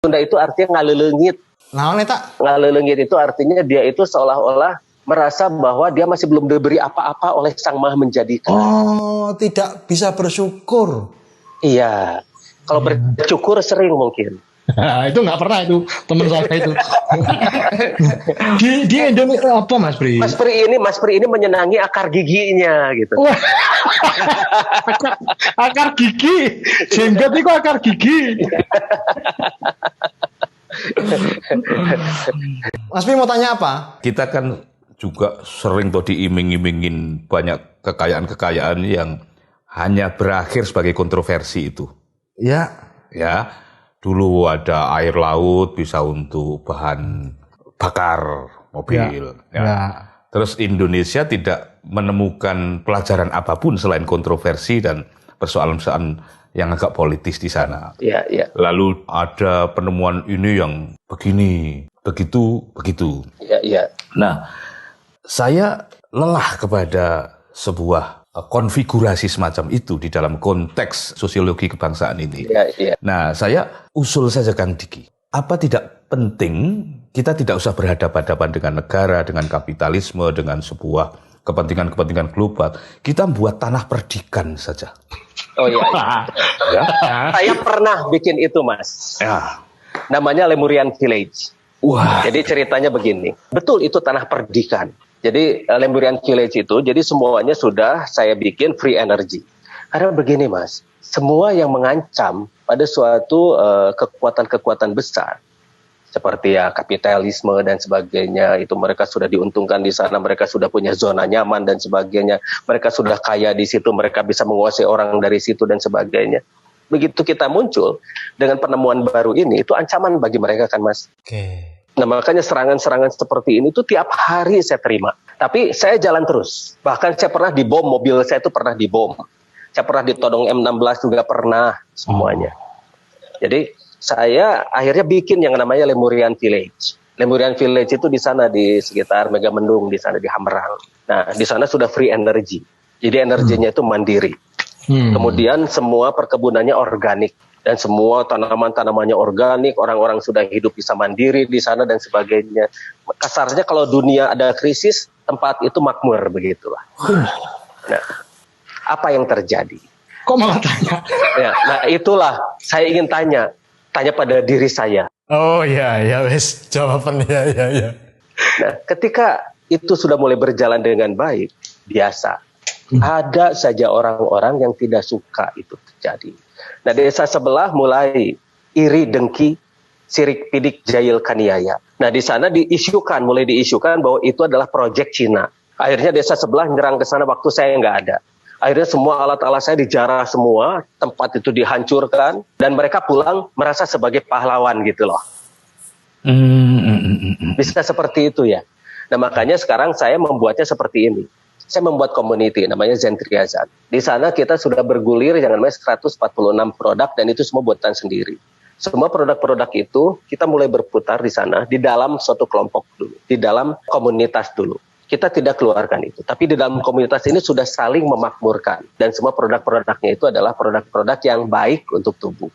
Sunda itu artinya ngaleleungit. Naon eta? Ngaleleungit itu artinya dia itu seolah-olah merasa bahwa dia masih belum diberi apa-apa oleh Sang Maha Menjadikan. Oh, tidak bisa bersyukur. Iya. Kalau bersyukur sering mungkin. Itu nggak pernah itu teman saya itu. di Indonesia apa Mas Pri? Mas Pri ini menyenangi akar giginya gitu. akar gigi, jenggot itu akar gigi. Mas Pri mau tanya apa? Kita kan juga sering tuh diiming-imingin banyak kekayaan-kekayaan yang hanya berakhir sebagai kontroversi itu. Ya. Dulu ada air laut bisa untuk bahan bakar mobil. Terus Indonesia tidak menemukan pelajaran apapun selain kontroversi dan persoalan-persoalan yang agak politis di sana. Lalu ada penemuan ini yang begini, begitu. Nah, saya lelah kepada sebuah konfigurasi semacam itu di dalam konteks sosiologi kebangsaan ini. Nah, saya usul saja Kang Diki, apa tidak penting kita tidak usah berhadapan-hadapan dengan negara, dengan kapitalisme, dengan sebuah kepentingan-kepentingan global. Kita buat tanah perdikan saja. Oh iya. Saya pernah bikin itu, Mas. Namanya Lemurian Village. Wah. Jadi ceritanya begini. Betul itu tanah perdikan. Jadi Lemurian Village itu, jadi semuanya sudah saya bikin free energy. Karena begini Mas, semua yang mengancam pada suatu kekuatan-kekuatan besar, seperti ya kapitalisme dan sebagainya, itu mereka sudah diuntungkan di sana, mereka sudah punya zona nyaman dan sebagainya, mereka sudah kaya di situ, mereka bisa menguasai orang dari situ dan sebagainya. Begitu kita muncul dengan penemuan baru ini, itu ancaman bagi mereka kan Mas. Nah makanya serangan-serangan seperti ini tuh tiap hari saya terima. Tapi saya jalan terus. Bahkan saya pernah dibom, mobil saya itu pernah dibom. Saya pernah ditodong M16 juga pernah semuanya. Jadi saya akhirnya bikin yang namanya Lemurian Village. Lemurian Village itu di sana di sekitar Megamendung, di sana di Hammerang. Nah di sana sudah free energy. Jadi energinya itu mandiri. Kemudian semua perkebunannya organik. Dan semua tanaman-tanamannya organik, orang-orang sudah hidup bisa mandiri di sana dan sebagainya. Kasarnya kalau dunia ada krisis, tempat itu makmur begitulah. Nah, apa yang terjadi? Kok malah tanya? Nah itulah saya ingin tanya pada diri saya. Oh ya wes jawaban ya. Nah, ketika itu sudah mulai berjalan dengan baik, biasa. Ada saja orang-orang yang tidak suka itu terjadi. Nah, desa sebelah mulai iri dengki, sirik pidik jahil kaniaya. Nah, di sana mulai diisukan bahwa itu adalah proyek Cina. Akhirnya desa sebelah nyerang ke sana waktu saya nggak ada. Akhirnya semua alat-alat saya dijarah semua, tempat itu dihancurkan, dan mereka pulang merasa sebagai pahlawan gitu loh. Bisa seperti itu ya. Nah, makanya sekarang saya membuatnya seperti ini. Saya membuat community namanya Zentriazan. Di sana kita sudah bergulir yang namanya 146 produk dan itu semua buatan sendiri. Semua produk-produk itu kita mulai berputar di sana di dalam suatu kelompok dulu, di dalam komunitas dulu. Kita tidak keluarkan itu, tapi di dalam komunitas ini sudah saling memakmurkan dan semua produk-produknya itu adalah produk-produk yang baik untuk tubuh.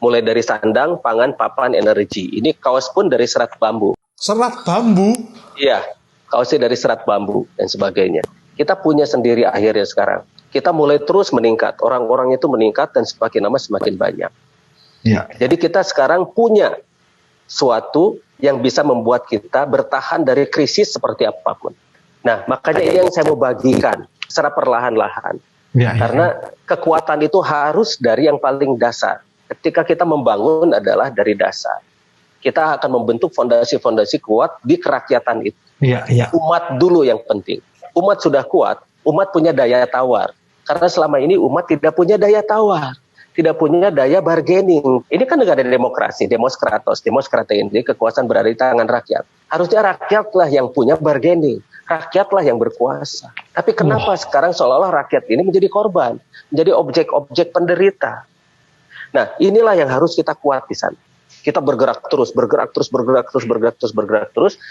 Mulai dari sandang, pangan, papan, energi. Ini kaos pun dari serat bambu. Serat bambu? Iya. Kaosnya dari serat bambu dan sebagainya. Kita punya sendiri akhirnya sekarang. Kita mulai terus meningkat. Orang-orang itu meningkat dan semakin lama semakin banyak. Ya. Jadi kita sekarang punya suatu yang bisa membuat kita bertahan dari krisis seperti apapun. Nah, makanya ini yang saya mau bagikan secara perlahan-lahan. Karena kekuatan itu harus dari yang paling dasar. Ketika kita membangun adalah dari dasar. Kita akan membentuk fondasi-fondasi kuat di kerakyatan itu. Umat dulu yang penting. Umat sudah kuat, umat punya daya tawar. Karena selama ini umat tidak punya daya tawar, tidak punya daya bargaining. Ini kan negara demokrasi, demokrasi ini kekuasaan berada di tangan rakyat. Harusnya rakyatlah yang punya bargaining, rakyatlah yang berkuasa. Tapi kenapa sekarang seolah-olah rakyat ini menjadi korban, menjadi objek-objek penderita. Nah, inilah yang harus kita kuat di sana. Kita bergerak terus.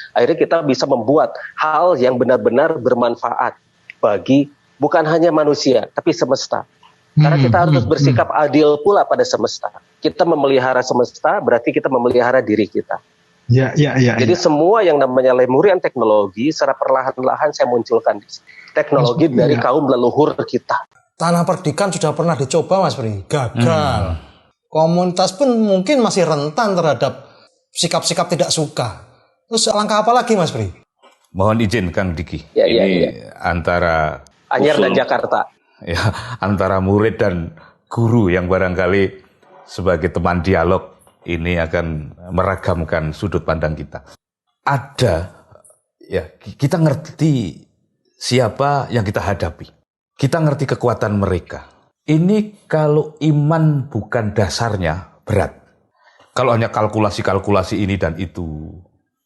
Akhirnya kita bisa membuat hal yang benar-benar bermanfaat bagi bukan hanya manusia, tapi semesta. Karena kita harus bersikap adil pula pada semesta. Kita memelihara semesta berarti kita memelihara diri kita. Ya. Jadi semua yang namanya lemurian teknologi secara perlahan-lahan saya munculkan di sini. Teknologi dari kaum leluhur kita. Tanah Perdikan sudah pernah dicoba Mas Pri, gagal. Komunitas pun mungkin masih rentan terhadap sikap-sikap tidak suka. Terus langkah apa lagi Mas Pri? Mohon izin Kang Diki. Ini antara Anyer dan Jakarta. Ya, antara murid dan guru yang barangkali sebagai teman dialog ini akan meragamkan sudut pandang kita. Ada, ya kita ngerti siapa yang kita hadapi. Kita ngerti kekuatan mereka. Ini kalau iman bukan dasarnya berat. Kalau hanya kalkulasi ini dan itu,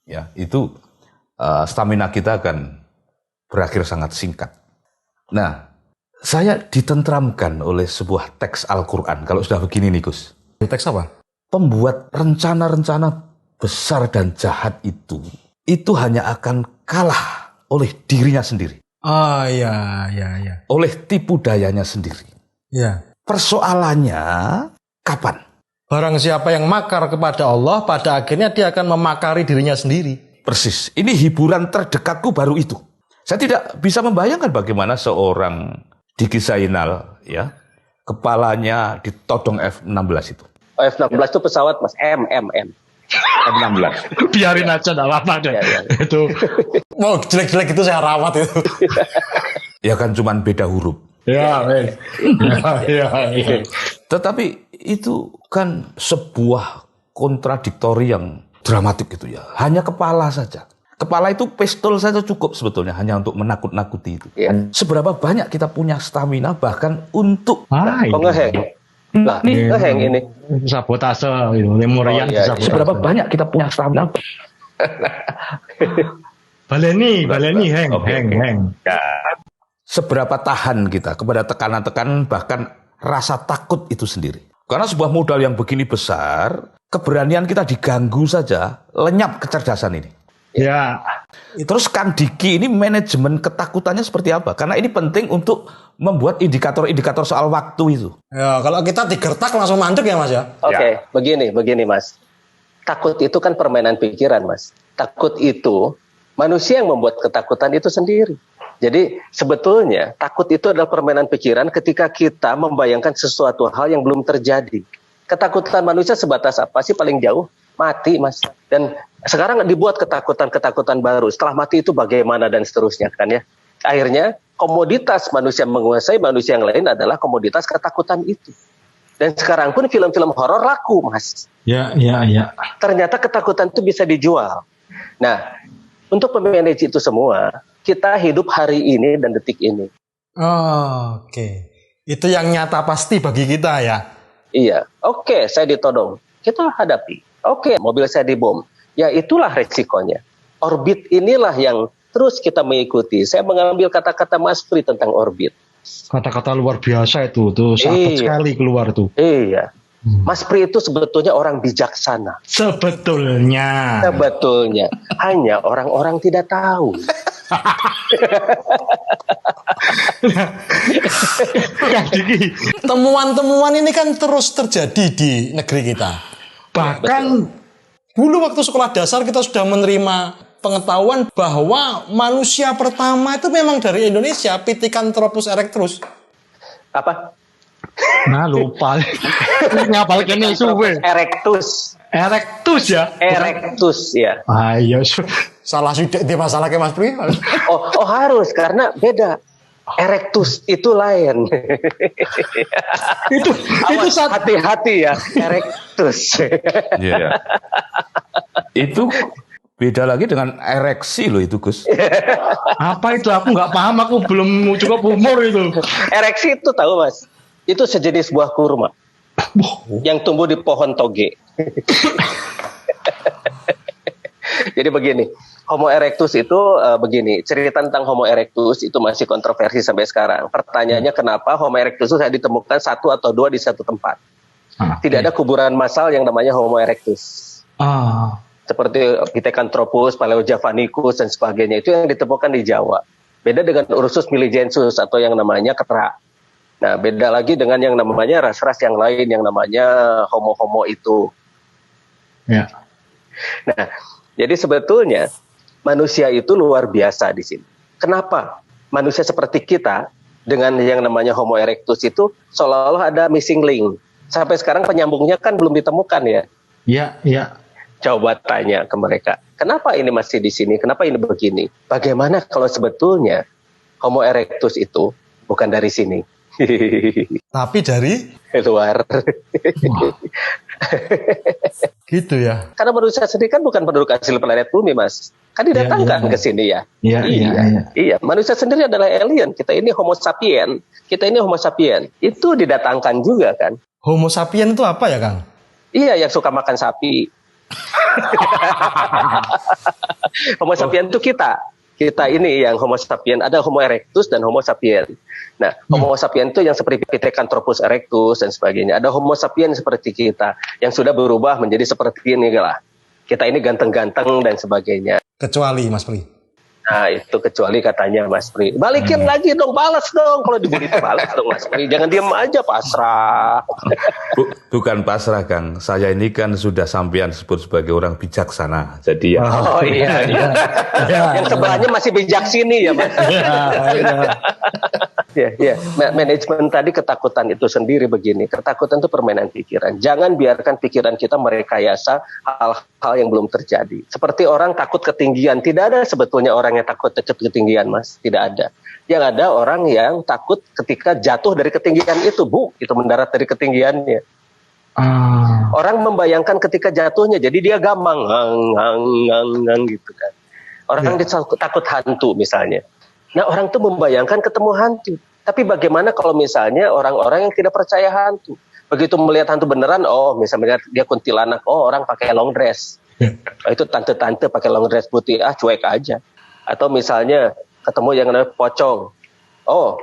ya itu stamina kita akan berakhir sangat singkat. Nah, saya ditentramkan oleh sebuah teks Al-Quran. Kalau sudah begini nih Gus. Teks apa? Pembuat rencana-rencana besar dan jahat itu hanya akan kalah oleh dirinya sendiri. Iya. Oleh tipu dayanya sendiri. Ya. Persoalannya kapan? Barang siapa yang makar kepada Allah, pada akhirnya dia akan memakari dirinya sendiri. Persis. Ini hiburan terdekatku baru itu. Saya tidak bisa membayangkan bagaimana seorang Diki Zainal, ya, kepalanya ditodong F-16 itu. F-16 itu pesawat Mas, M. F-16. Biarin aja, enggak apa-apa deh. Ya. Itu. Mau jelek-jelek itu saya rawat itu. Ya kan cuman beda huruf. Ya. Tetapi itu kan sebuah kontradiktori yang dramatik gitu ya. Hanya kepala saja. Kepala itu pistol saja cukup sebetulnya hanya untuk menakut-nakuti itu. Ya. Seberapa banyak kita punya stamina bahkan untuk ngeheng. Nah, ngeheng ini. Sabotase, lemurian sabotase. Seberapa banyak kita punya stamina. Baleni, heng. Seberapa tahan kita kepada tekanan-tekanan bahkan rasa takut itu sendiri. Karena sebuah modal yang begini besar, keberanian kita diganggu saja, lenyap kecerdasan ini. Ya. Terus Kang Diki ini manajemen ketakutannya seperti apa? Karena ini penting untuk membuat indikator-indikator soal waktu itu. Ya, kalau kita digertak langsung mandek ya Mas ya. Oke, begini Mas. Takut itu kan permainan pikiran Mas. Takut itu manusia yang membuat ketakutan itu sendiri. Jadi sebetulnya takut itu adalah permainan pikiran ketika kita membayangkan sesuatu hal yang belum terjadi. Ketakutan manusia sebatas apa sih paling jauh? Mati Mas. Dan sekarang dibuat ketakutan-ketakutan baru. Setelah mati itu bagaimana dan seterusnya kan ya. Akhirnya komoditas manusia menguasai manusia yang lain adalah komoditas ketakutan itu. Dan sekarang pun film-film horor laku Mas. Ya. Ternyata ketakutan itu bisa dijual. Nah, untuk memanage itu semua, kita hidup hari ini dan detik ini. Oke. Itu yang nyata pasti bagi kita ya. Iya. Oke, saya ditodong. Kita hadapi. Oke, mobil saya dibom. Ya itulah resikonya. Orbit inilah yang terus kita mengikuti. Saya mengambil kata-kata Mas Pri tentang orbit. Kata-kata luar biasa itu. Tuh sakit sekali keluar tuh. Iya. Mas Pri itu sebetulnya orang bijaksana. Sebetulnya. Hanya orang-orang tidak tahu. Temuan-temuan ini kan terus terjadi di negeri kita. Bahkan dulu waktu sekolah dasar kita sudah menerima pengetahuan bahwa manusia pertama itu memang dari Indonesia, Pithecanthropus erectus. Apa? Nah lupa. Ngapal kene suwe. Erectus ya. Erectus ya. Ayo. Salah sudah dia masalah ke Mas Pri. Oh harus karena beda. Erectus itu lain. itu hati-hati ya. Erectus. Iya. Itu beda lagi dengan ereksi loh itu Gus. Apa itu? Aku nggak paham. Aku belum cukup umur itu. Ereksi itu tahu Mas? Itu sejenis buah kurma yang tumbuh di pohon toge. Jadi begini, Homo erectus itu begini, cerita tentang Homo erectus itu masih kontroversi sampai sekarang. Pertanyaannya kenapa Homo erectus itu ditemukan satu atau dua di satu tempat. Tidak ada kuburan massal yang namanya Homo erectus. Seperti Pithecanthropus, Paleojavanicus dan sebagainya itu yang ditemukan di Jawa. Beda dengan Ursus miligensis atau yang namanya kera. Nah, beda lagi dengan yang namanya ras-ras yang lain, yang namanya homo-homo itu. Ya. Nah, jadi sebetulnya manusia itu luar biasa di sini. Kenapa? Manusia seperti kita dengan yang namanya Homo erectus itu seolah-olah ada missing link. Sampai sekarang penyambungnya kan belum ditemukan ya. Iya, iya. Coba tanya ke mereka, kenapa ini masih di sini? Kenapa ini begini? Bagaimana kalau sebetulnya Homo erectus itu bukan dari sini? Tapi dari luar. gitu ya. Karena manusia sendiri kan bukan penduduk asli planet bumi, Mas. Kan didatangkan ke sini ya. Iya. Manusia sendiri adalah alien. Kita ini Homo sapien. Itu didatangkan juga kan. Homo sapien itu apa ya, Kang? Iya, yang suka makan sapi. Homo sapien itu kita. Kita ini yang Homo sapien, ada Homo erectus dan Homo sapien. Nah, Homo sapien itu yang seperti Pithecanthropus erectus dan sebagainya. Ada Homo sapien seperti kita yang sudah berubah menjadi seperti ini lah. Kita ini ganteng-ganteng dan sebagainya. Kecuali Mas Pri. Nah, itu kecuali katanya Mas Pri. Balikin lagi dong, balas dong. Kalau dibully itu balas dong Mas Pri. Jangan diam aja pasrah. Bukan pasrah, Kang. Saya ini kan sudah sampean sebut sebagai orang bijaksana. Jadi ya. Oh iya. Yang sebelahnya masih bijak sini ya Mas. Ya. Manajemen tadi ketakutan itu sendiri begini. Ketakutan itu permainan pikiran. Jangan biarkan pikiran kita merekayasa hal-hal yang belum terjadi. Seperti orang takut ketinggian. Tidak ada sebetulnya orang yang takut ketinggian, Mas. Tidak ada. Yang ada orang yang takut ketika jatuh dari ketinggian itu, itu mendarat dari ketinggiannya. Orang membayangkan ketika jatuhnya, jadi dia gamang, gitu kan. Orang takut hantu misalnya. Nah, orang itu membayangkan ketemu hantu. Tapi bagaimana kalau misalnya orang-orang yang tidak percaya hantu? Begitu melihat hantu beneran, misalnya dia kuntilanak, orang pakai long dress. Itu tante-tante pakai long dress putih, cuek aja. Atau misalnya ketemu yang namanya pocong,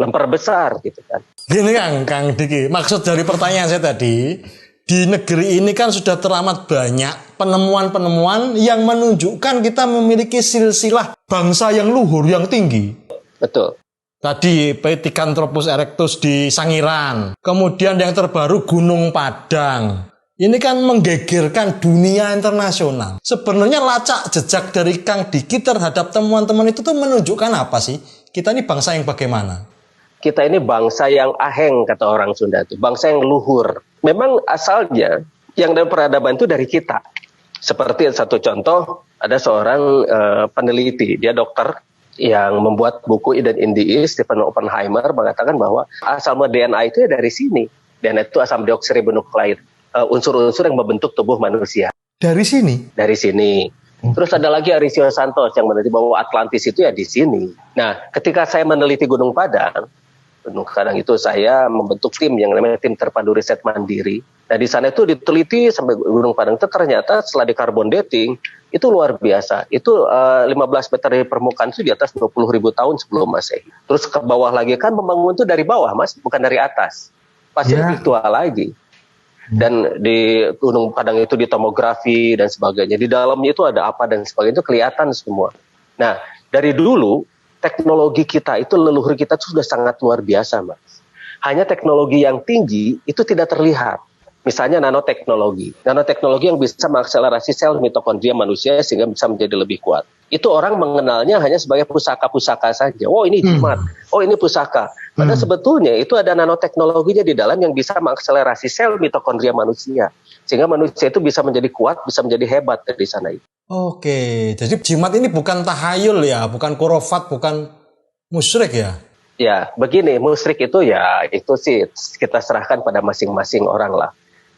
lemper besar gitu kan. Gini Kang Diki, maksud dari pertanyaan saya tadi, di negeri ini kan sudah teramat banyak penemuan-penemuan yang menunjukkan kita memiliki silsilah bangsa yang luhur, yang tinggi. Betul. Tadi Pithecanthropus erectus di Sangiran, kemudian yang terbaru Gunung Padang. Ini kan menggegerkan dunia internasional. Sebenarnya lacak jejak dari Kang Diki terhadap temuan-temuan itu tuh menunjukkan apa sih? Kita ini bangsa yang bagaimana? Kita ini bangsa yang aheng, kata orang Sunda itu. Bangsa yang luhur. Memang asalnya yang dari peradaban itu dari kita. Seperti satu contoh, ada seorang peneliti, dia dokter, yang membuat buku Eden in the East, Stephen Oppenheimer, mengatakan bahwa asal DNA itu dari sini. DNA itu asam deoksiribonukleid, unsur-unsur yang membentuk tubuh manusia. Dari sini? Dari sini. Terus ada lagi Arisio Santos yang meneliti bahwa Atlantis itu ya di sini. Nah, ketika saya meneliti Gunung Padang itu saya membentuk tim yang namanya tim terpadu riset mandiri. Nah, di sana itu diteliti sampai Gunung Padang itu ternyata setelah di carbon dating itu luar biasa. Itu 15 meter dari permukaan itu di atas 20.000 tahun sebelum Masehi. Terus ke bawah lagi kan membangun itu dari bawah, Mas, bukan dari atas. Pasti lebih tua lagi. Dan di Gunung Padang itu di tomografi dan sebagainya. Di dalamnya itu ada apa dan sebagainya itu kelihatan semua. Nah, dari dulu teknologi kita itu, leluhur kita itu sudah sangat luar biasa, Mas. Hanya teknologi yang tinggi itu tidak terlihat. Misalnya nanoteknologi yang bisa mengakselerasi sel mitokondria manusia sehingga bisa menjadi lebih kuat. Itu orang mengenalnya hanya sebagai pusaka-pusaka saja. Ini jimat, ini pusaka. Padahal sebetulnya itu ada nanoteknologinya di dalam yang bisa mengakselerasi sel mitokondria manusia. Sehingga manusia itu bisa menjadi kuat, bisa menjadi hebat dari sana itu. Oke, jadi jimat ini bukan tahayul ya, bukan khurafat, bukan musyrik ya? Ya, begini, musyrik itu ya, itu sih kita serahkan pada masing-masing orang lah.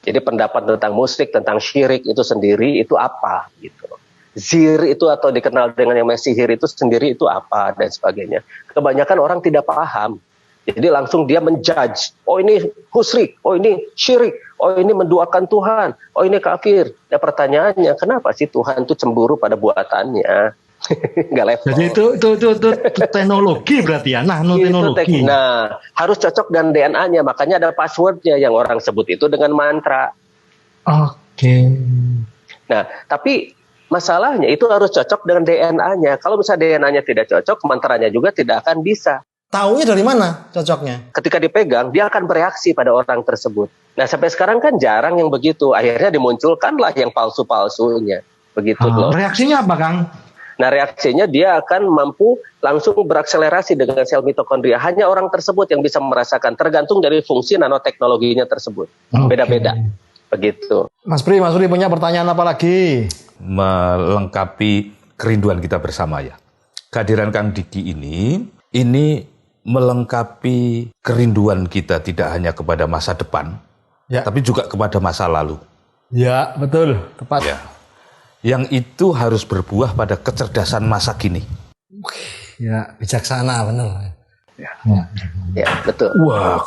Jadi pendapat tentang musyrik, tentang syirik itu sendiri itu apa gitu. Zir itu atau dikenal dengan yang sihir itu sendiri itu apa dan sebagainya. Kebanyakan orang tidak paham. Jadi langsung dia menjudge. Ini musyrik, ini syirik, ini menduakan Tuhan, ini kafir. Ya pertanyaannya, kenapa sih Tuhan itu cemburu pada buatannya? Nggak level. Jadi itu teknologi berarti ya, nanoteknologi. Nah, harus cocok dengan DNA-nya, makanya ada passwordnya yang orang sebut itu dengan mantra. Oke. Nah, tapi masalahnya itu harus cocok dengan DNA-nya. Kalau misalnya DNA-nya tidak cocok, mantranya juga tidak akan bisa. Taunya dari mana cocoknya? Ketika dipegang, dia akan bereaksi pada orang tersebut. Nah, sampai sekarang kan jarang yang begitu. Akhirnya dimunculkanlah yang palsu-palsunya. Begitu loh. Reaksinya apa, Kang? Nah, reaksinya dia akan mampu langsung berakselerasi dengan sel mitokondria. Hanya orang tersebut yang bisa merasakan, tergantung dari fungsi nanoteknologinya tersebut. Beda-beda. Begitu. Mas Pri punya pertanyaan apa lagi? Melengkapi kerinduan kita bersama ya. Kehadiran Kang Diki ini melengkapi kerinduan kita tidak hanya kepada masa depan, tapi juga kepada masa lalu. Ya, betul. Tepat. Ya. Yang itu harus berbuah pada kecerdasan masa kini. Ya, bijaksana benar. Ya, betul. Wah,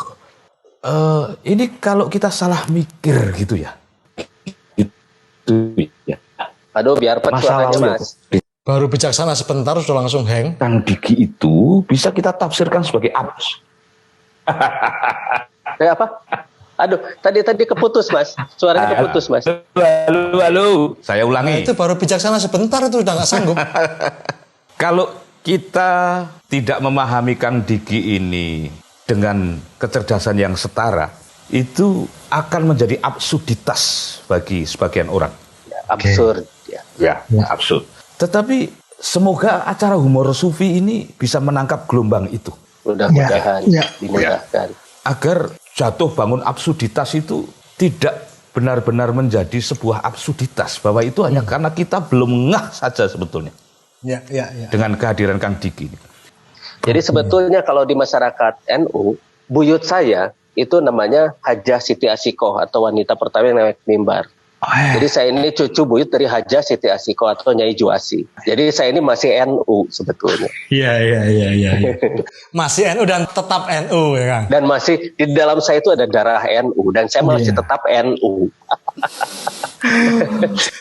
ini kalau kita salah mikir gitu ya. Itu ya. Aduh, biar suaranya Mas. Baru bijaksana sebentar sudah langsung hang. Kang Diki itu bisa kita tafsirkan sebagai abs. Apa? Aduh, tadi keputus Mas. Suaranya keputus Mas. Halo. Saya ulangi. Itu baru bijaksana sebentar itu udah nggak sanggup. Kalau kita tidak memahami Kang Diki ini dengan kecerdasan yang setara, itu akan menjadi absurditas bagi sebagian orang. Ya, absurd. Ya, absurd. Tetapi semoga acara humor sufi ini bisa menangkap gelombang itu. Mudah-mudahan dimudahkan. Agar jatuh bangun absurditas itu tidak benar-benar menjadi sebuah absurditas. Bahwa itu hanya karena kita belum ngeh saja sebetulnya. Ya. Dengan kehadiran Kang Diki. Jadi sebetulnya kalau di masyarakat NU, buyut saya itu namanya Hajah Siti Asikoh atau wanita pertama yang naik mimbar. Jadi saya ini cucu buyut dari Hajah Siti Asikoh atau Nyai Juasi. Jadi saya ini masih NU sebetulnya. Iya. Masih NU dan tetap NU ya Kang. Dan masih di dalam saya itu ada darah NU dan saya masih tetap NU.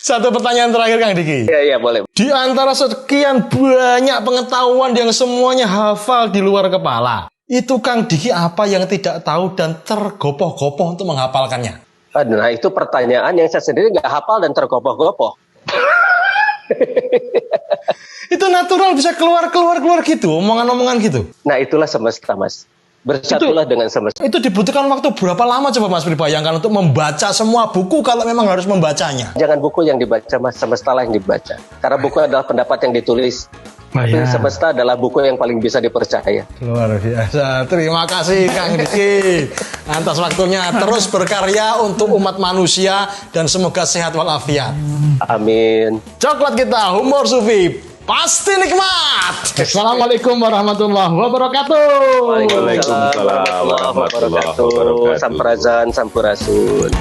Satu pertanyaan terakhir Kang Diki. Iya boleh. Di antara sekian banyak pengetahuan yang semuanya hafal di luar kepala, itu Kang Diki apa yang tidak tahu dan tergopoh-gopoh untuk menghafalkannya? Nah itu pertanyaan yang saya sendiri nggak hafal dan tergopoh-gopoh. Itu natural bisa keluar gitu, omongan-omongan gitu. Nah itulah semesta Mas. Bersatulah dengan semesta. Itu dibutuhkan waktu berapa lama coba Mas bayangkan untuk membaca semua buku kalau memang harus membacanya? Jangan buku yang dibaca Mas, semestalah yang dibaca. Karena buku adalah pendapat yang ditulis. Tapi semesta adalah buku yang paling bisa dipercaya. Luar biasa. Terima kasih Kang Diki atas waktunya. Terus berkarya untuk umat manusia dan semoga sehat walafiat. Amin. Coklat kita humor sufi pasti nikmat. Assalamualaikum warahmatullahi wabarakatuh. Waalaikumsalam warahmatullahi wabarakatuh. Sampurasun, sampurasun.